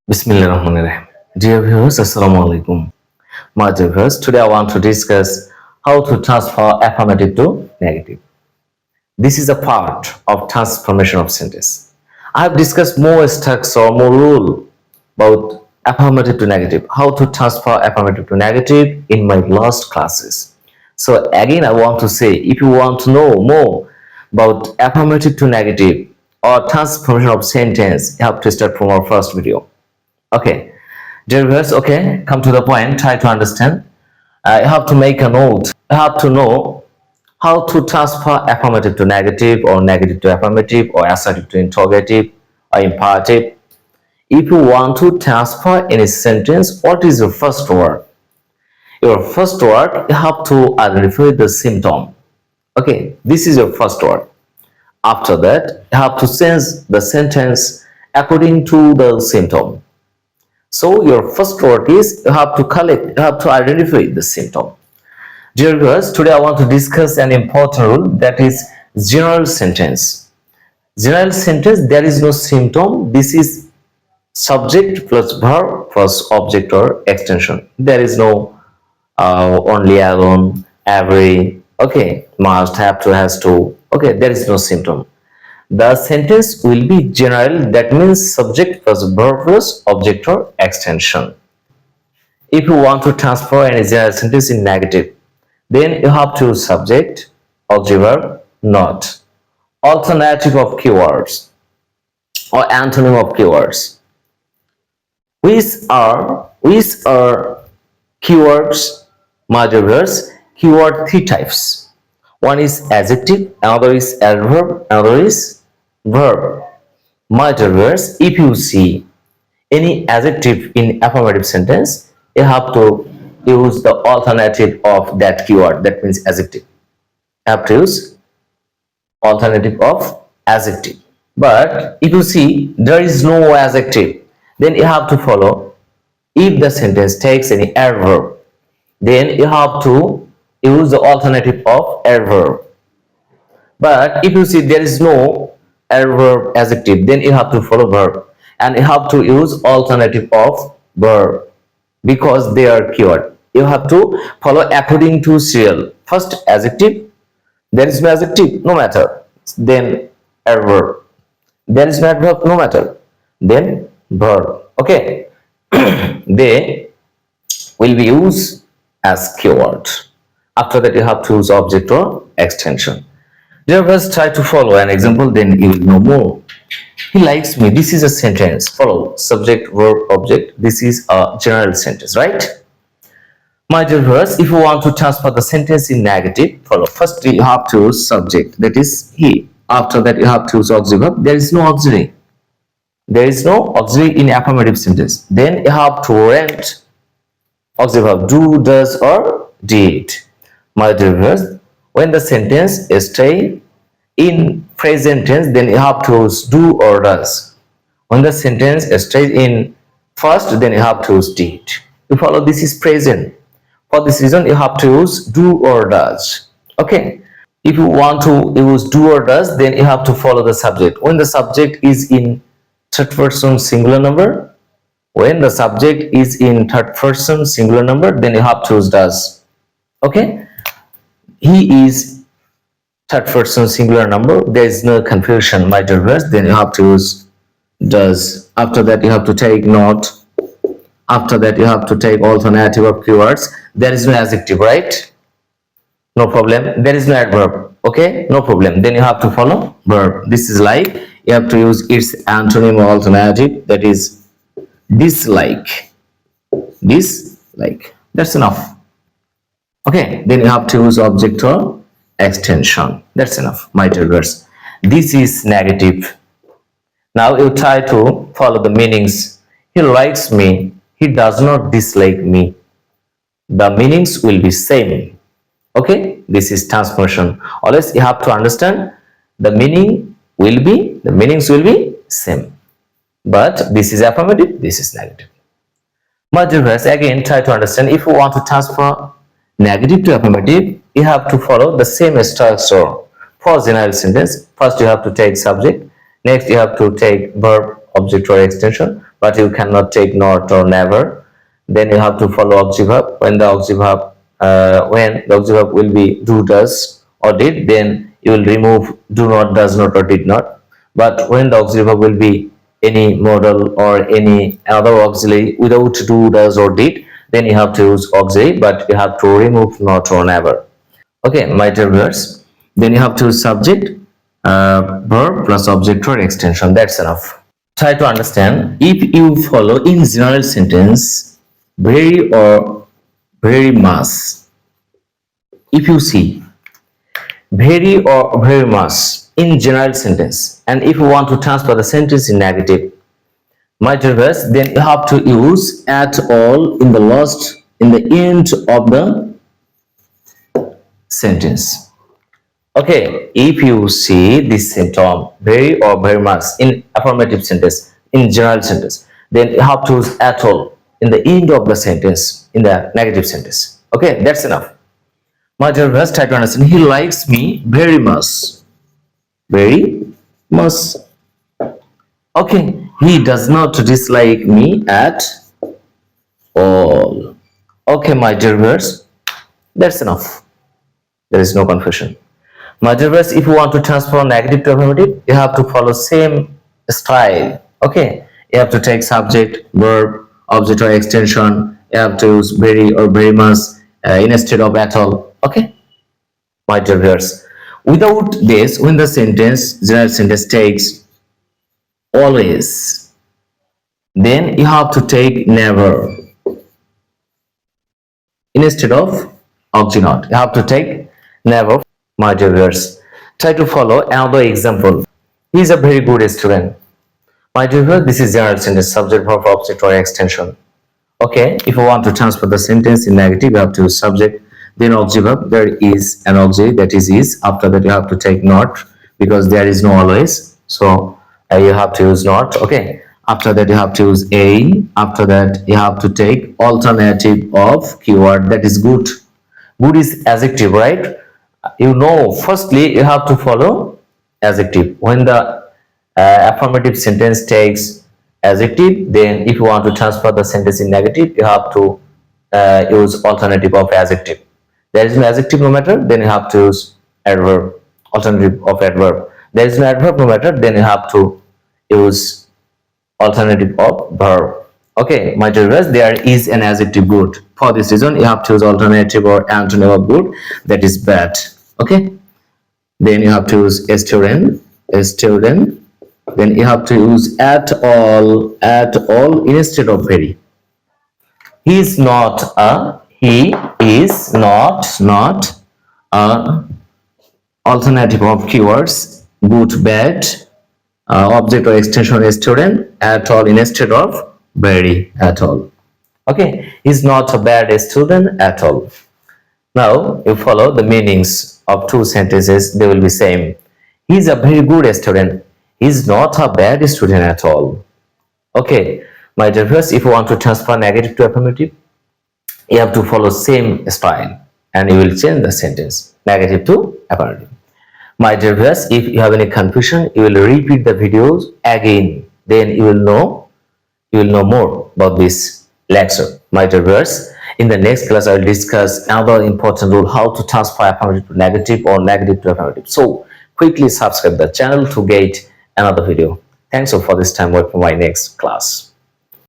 Bismillahirrahmanirrahim. Dear viewers, Assalamu alaikum. My dear viewers, today I want to discuss how to transfer affirmative to negative. This is a part of transformation of sentence. I have discussed more structure or more rule about affirmative to negative, how to transfer affirmative to negative in my last classes. So again, I want to say, if you want to know more about affirmative to negative or transformation of sentence, you have to start from our first video. Okay, dear viewers, okay, come to the point, try to understand. You have to make a note. You have to know how to transfer affirmative to negative or negative to affirmative or assertive to interrogative or imperative. If you want to transfer any sentence, what is your first word? Your first word, you have to identify the symptom. Okay, this is your first word. After that, you have to change the sentence according to the symptom. So your first word is you have to identify the symptom. Dear viewers, today I want to discuss an important rule, that is general sentence. General sentence, there is no symptom. This is subject plus verb plus object or extension. There is no only, alone, every, okay, must, have to, has to, okay, there is no symptom. The sentence will be general, that means subject plus verb plus object or extension. If you want to transfer any general sentence in negative, then you have to use subject, auxiliary verb, not, alternative of keywords or antonym of keywords. Which are keywords, my dear viewers? Keyword three types. One is adjective, another is adverb, another is verb. My dear viewers, if you see any adjective in affirmative sentence, you have to use the alternative of that keyword, that means adjective. You have to use alternative of adjective. But if you see there is no adjective, then you have to follow, if the sentence takes any adverb, then you have to use the alternative of adverb. But if you see there is no adverb adjective, then you have to follow verb, and you have to use alternative of verb because they are keyword. You have to follow according to serial. First adjective, there is no adjective, no matter, then adverb. There is no adverb, no matter, then verb. Okay, they will be used as keyword. After that, you have to use object or extension. Just try to follow an example, then you will know more. He likes me. This is a sentence. Follow subject, verb, object. This is a general sentence, right? My dear viewers, if you want to transfer the sentence in negative, follow. First, you have to use subject, that is he. After that, you have to use auxiliary verb. There is no auxiliary. There is no auxiliary in affirmative sentence. Then you have to rent auxiliary verb, do, does, or did. My dear viewers, when the sentence is stay in present tense, then you have to use do or does. When the sentence is stay in first, then you have to use did. You follow, this is present. For this reason, you have to use do or does. Okay. If you want to use do or does, then you have to follow the subject. When the subject is in third person singular number, when the subject is in third person singular number, then you have to use does. Okay. He is third person singular number. There is no confusion, my dear viewers. Then you have to use does. After that, you have to take not. After that, you have to take alternative of keywords. There is no adjective, right? No problem. There is no adverb. Okay, no problem. Then you have to follow verb. This is like, you have to use its antonym or alternative, that is dislike. Dislike. That's enough. Okay, then you have to use object or extension. That's enough, my dear viewers. This is negative. Now you try to follow the meanings. He likes me. He does not dislike me. The meanings will be same. Okay, this is transformation. Always you have to understand the meanings will be same. But this is affirmative, this is negative. My dear viewers, again try to understand, if you want to transfer negative to affirmative, you have to follow the same structure. For general sentence, first you have to take subject, next you have to take verb, object or extension. but you cannot take not or never. Then you have to follow auxiliary verb. When the auxiliary verb will be do, does, or did, then you will remove do not, does not, or did not. But when the auxiliary verb will be any modal or any other auxiliary without do, does, or did, then you have to use auxiliary, but you have to remove not or never. Okay, my dear viewers, then you have to use subject, verb plus object or extension. That's enough. Try to understand. If you follow in general sentence very or very much, if you see very or very much in general sentence, and if you want to transfer the sentence in negative, my dear viewers, then you have to use at all in the last, in the end of the sentence. Okay, if you see this symptom very or very much in affirmative sentence, in general sentence, then you have to use at all in the end of the sentence, in the negative sentence. Okay, that's enough. My dear viewers, try to understand. He likes me very much. Very much. Okay, he does not dislike me at all. Okay, my dear viewers, that's enough. There is no confusion. My dear viewers, if you want to transfer negative to affirmative, you have to follow same style. Okay, you have to take subject, verb, object or extension. You have to use very or very much instead of at all. Okay, my dear viewers, without this, when the sentence, general sentence takes always, then you have to take never instead of auxiliary not. You have to take never. My dear viewers, try to follow another example. He is a very good student. My dear viewers, this is general sentence, subject, verb, object or extension. Okay, if you want to transfer the sentence in negative, you have to use subject, then auxiliary verb. There is an auxiliary, that is. After that, you have to take not, because there is no always. So you have to use not. Okay. After that, you have to use a. After that, you have to take alternative of keyword, that is good. Good is adjective, right? You know, firstly, you have to follow adjective. When the affirmative sentence takes adjective, then if you want to transfer the sentence in negative, you have to use alternative of adjective. There is no adjective no matter, then you have to use adverb, alternative of adverb. There is no adverb no matter, then you have to use alternative of verb. Okay, my dear viewers, there is an adjective good. For this reason, you have to use alternative or antonym of good, that is bad. Okay, then you have to use a student. Then you have to use at all instead of very. He is not a alternative of keywords good, bad, object or extension is student, at all instead of very, at all. Okay, he's not a bad student at all. Now you follow the meanings of two sentences, they will be same. He is a very good student. He is not a bad student at all. Okay, my dear viewers, if you want to transfer negative to affirmative, you have to follow same style and you will change the sentence negative to affirmative. My dear viewers, if you have any confusion, you will repeat the videos again. Then you will know more about this lecture. My dear viewers, in the next class, I will discuss another important rule, how to transfer affirmative to negative or negative to affirmative. So quickly subscribe the channel to get another video. Thanks for this time. Wait for my next class.